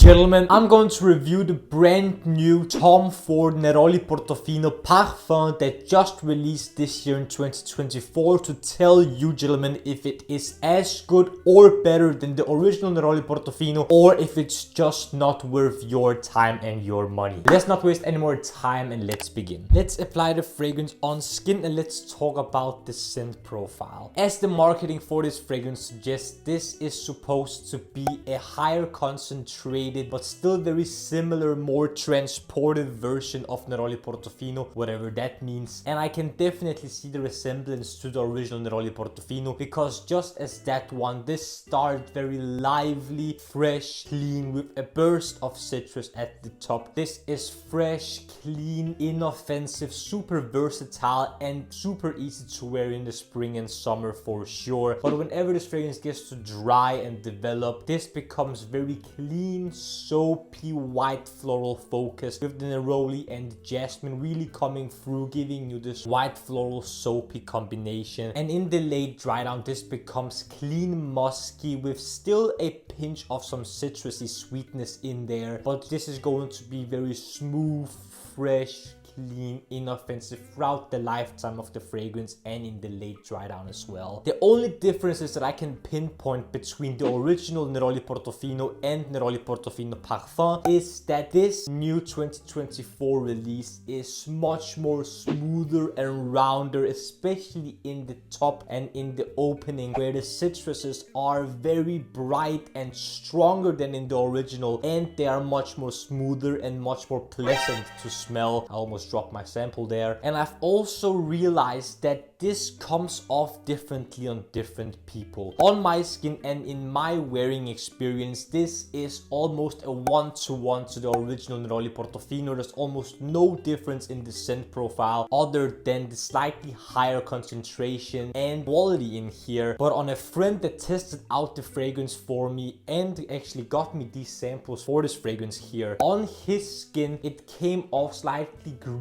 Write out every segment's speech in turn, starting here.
gentlemen, I'm going to review the brand new Tom Ford Neroli Portofino Parfum that just released this year in 2024 to tell you gentlemen if it is as good or better than the original Neroli Portofino or if it's just not worth your time and your money. Let's not waste any more time and let's begin. Let's apply the fragrance on skin and let's talk about the scent profile. As the marketing for this fragrance suggests, this is supposed to be a higher concentrated but still very similar, more transported version of Neroli Portofino, whatever that means. And I can definitely see the resemblance to the original Neroli Portofino because just as that one, this started very lively, fresh, clean with a burst of citrus at the top. This is fresh, clean, inoffensive, super versatile and super easy to wear in the spring and summer for sure. But whenever this fragrance gets to dry and develop, this becomes very clean, soapy, white floral focus with the neroli and jasmine really coming through, giving you this white floral soapy combination. And in the late dry down, this becomes clean, musky with still a pinch of some citrusy sweetness in there, but this is going to be very smooth, fresh, clean, inoffensive throughout the lifetime of the fragrance and in the late dry down as well. The only differences that I can pinpoint between the original Neroli Portofino and Neroli Portofino Parfum is that this new 2024 release is much more smoother and rounder, especially in the top and in the opening, where the citruses are very bright and stronger than in the original, and they are much more smoother and much more pleasant to smell. I almost dropped my sample there. And I've also realized that this comes off differently on different people. On my skin and in my wearing experience, this is almost a one-to-one to the original Neroli Portofino. There's almost no difference in the scent profile other than the slightly higher concentration and quality in here. But on a friend that tested out the fragrance for me and actually got me these samples for this fragrance here, on his skin it came off slightly greener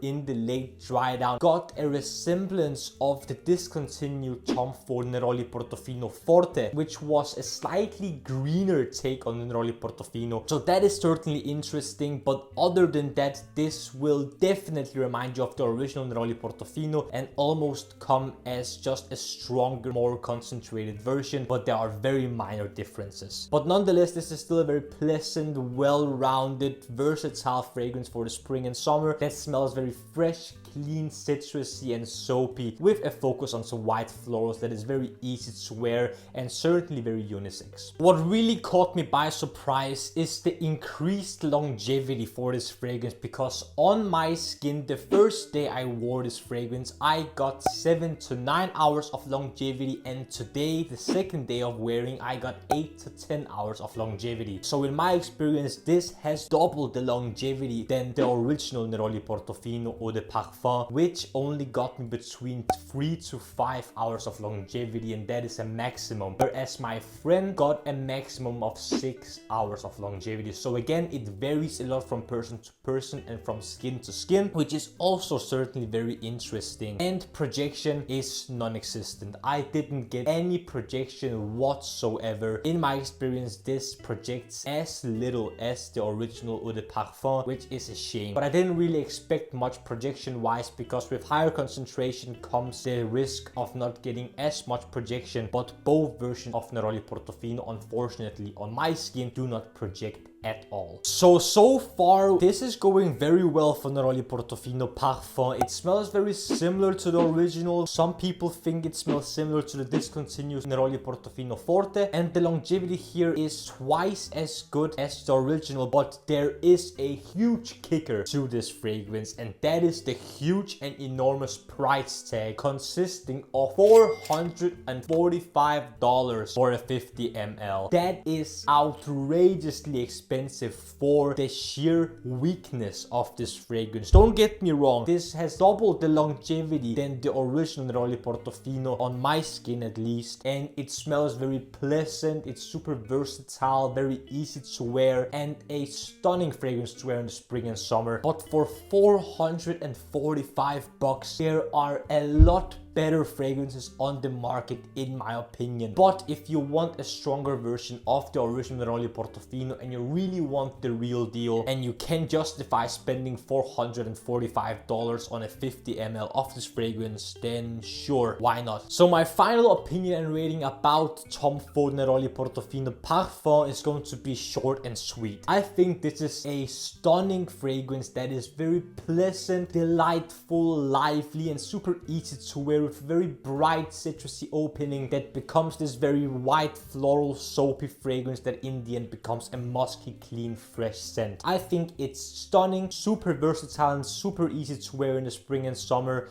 in the late dry down, got a resemblance of the discontinued Tom Ford Neroli Portofino Forte, which was a slightly greener take on the Neroli Portofino. So that is certainly interesting, but other than that, this will definitely remind you of the original Neroli Portofino and almost come as just a stronger, more concentrated version, but there are very minor differences. But nonetheless, this is still a very pleasant, well-rounded, versatile fragrance for the spring and summer that smells very fresh, clean, citrusy and soapy with a focus on some white florals that is very easy to wear and certainly very unisex. What really caught me by surprise is the increased longevity for this fragrance, because on my skin the first day I wore this fragrance I got 7 to 9 hours of longevity, and today, the second day of wearing, I got 8 to 10 hours of longevity. So in my experience, this has doubled the longevity than the original Neroli Portofino or the Parfum, which only got me between 3 to 5 hours of longevity, and that is a maximum, whereas my friend got a maximum of 6 hours of longevity. So again, it varies a lot from person to person and from skin to skin, which is also certainly very interesting. And projection is non-existent. I didn't get any projection whatsoever. In my experience, this projects as little as the original Eau de Parfum, which is a shame. But I didn't really expect much projection wise, because with higher concentration comes the risk of not getting as much projection, but both versions of Neroli Portofino, unfortunately, on my skin do not project at all. So far this is going very well for Neroli Portofino Parfum. It smells very similar to the original. Some people think it smells similar to the discontinued Neroli Portofino Forte, and the longevity here is twice as good as the original, but there is a huge kicker to this fragrance, and that is the huge and enormous price tag consisting of $445 for a 50 ml. That is outrageously expensive for the sheer weakness of this fragrance. Don't get me wrong, this has doubled the longevity than the original Neroli Portofino on my skin at least, and it smells very pleasant, it's super versatile, very easy to wear, and a stunning fragrance to wear in the spring and summer. But for $445 there are a lot better fragrances on the market in my opinion. But if you want a stronger version of the original Neroli Portofino and you really want the real deal and you can justify spending $445 on a 50 ml of this fragrance, then sure, why not? So my final opinion and rating about Tom Ford Neroli Portofino Parfum is going to be short and sweet. I think this is a stunning fragrance that is very pleasant, delightful, lively, and super easy to wear, with very bright citrusy opening that becomes this very white floral soapy fragrance that in the end becomes a musky, clean, fresh scent. I think it's stunning, super versatile, and super easy to wear in the spring and summer.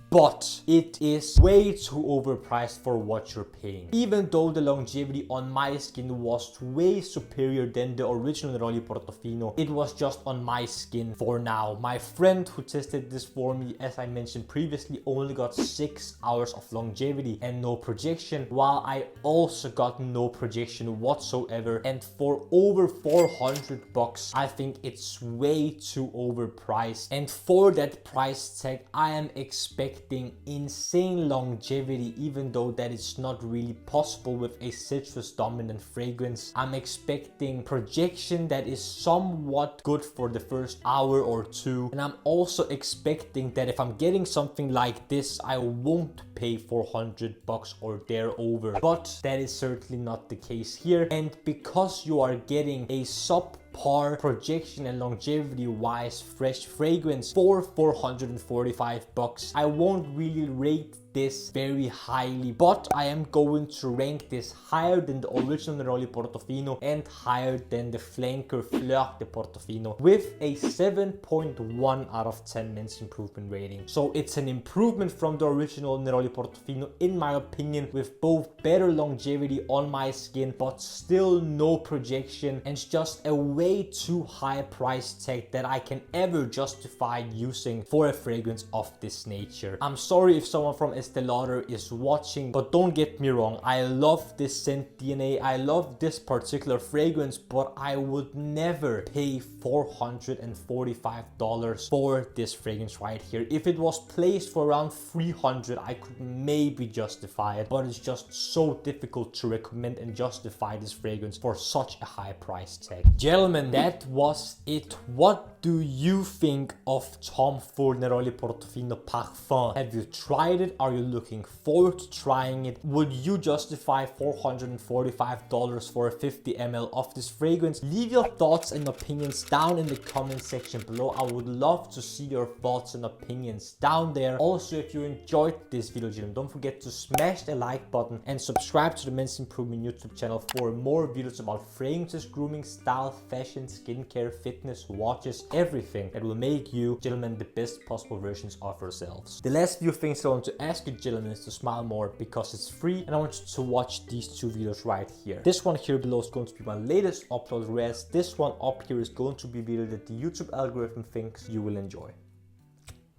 But it is way too overpriced for what you're paying. Even though the longevity on my skin was way superior than the original Neroli Portofino, it was just on my skin for now. My friend who tested this for me, as I mentioned previously, only got 6 hours of longevity and no projection, while I also got no projection whatsoever. And for over 400 bucks, I think it's way too overpriced. And for that price tag, I am expecting insane longevity, even though that is not really possible with a citrus dominant fragrance. I'm expecting projection that is somewhat good for the first hour or two, and I'm also expecting that if I'm getting something like this, I won't pay 400 bucks or thereover. But that is certainly not the case here, and because you are getting a subpar projection and longevity wise fresh fragrance for 445 bucks, I won't really rate this very highly, but I am going to rank this higher than the original Neroli Portofino and higher than the flanker Fleur de Portofino, with a 7.1 out of 10 men's improvement rating. So it's an improvement from the original Neroli Portofino in my opinion, with both better longevity on my skin but still no projection, and just a way too high price tag that I can ever justify using for a fragrance of this nature. I'm sorry if someone from Estee Lauder is watching, but don't get me wrong, I love this scent DNA, I love this particular fragrance, but I would never pay $445 for this fragrance right here. If it was placed for around 300, I could maybe justify it, but it's just so difficult to recommend and justify this fragrance for such a high price tag. Gentlemen, that was it. What do you think of Tom Ford Neroli Portofino Parfum? Have you tried it? Are you looking forward to trying it? Would you justify $445 for a 50 ml of this fragrance? Leave your thoughts and opinions down in the comment section below. I would love to see your thoughts and opinions down there. Also, if you enjoyed this video, don't forget to smash the like button and subscribe to the Men's Improvement YouTube channel for more videos about fragrances, grooming, style, fashion, skincare, fitness, watches, everything that will make you, gentlemen, the best possible versions of yourselves. The last few things I want to ask you, gentlemen, is to smile more because it's free, and I want you to watch these two videos right here. This one here below is going to be my latest upload, whereas this one up here is going to be a video that the YouTube algorithm thinks you will enjoy.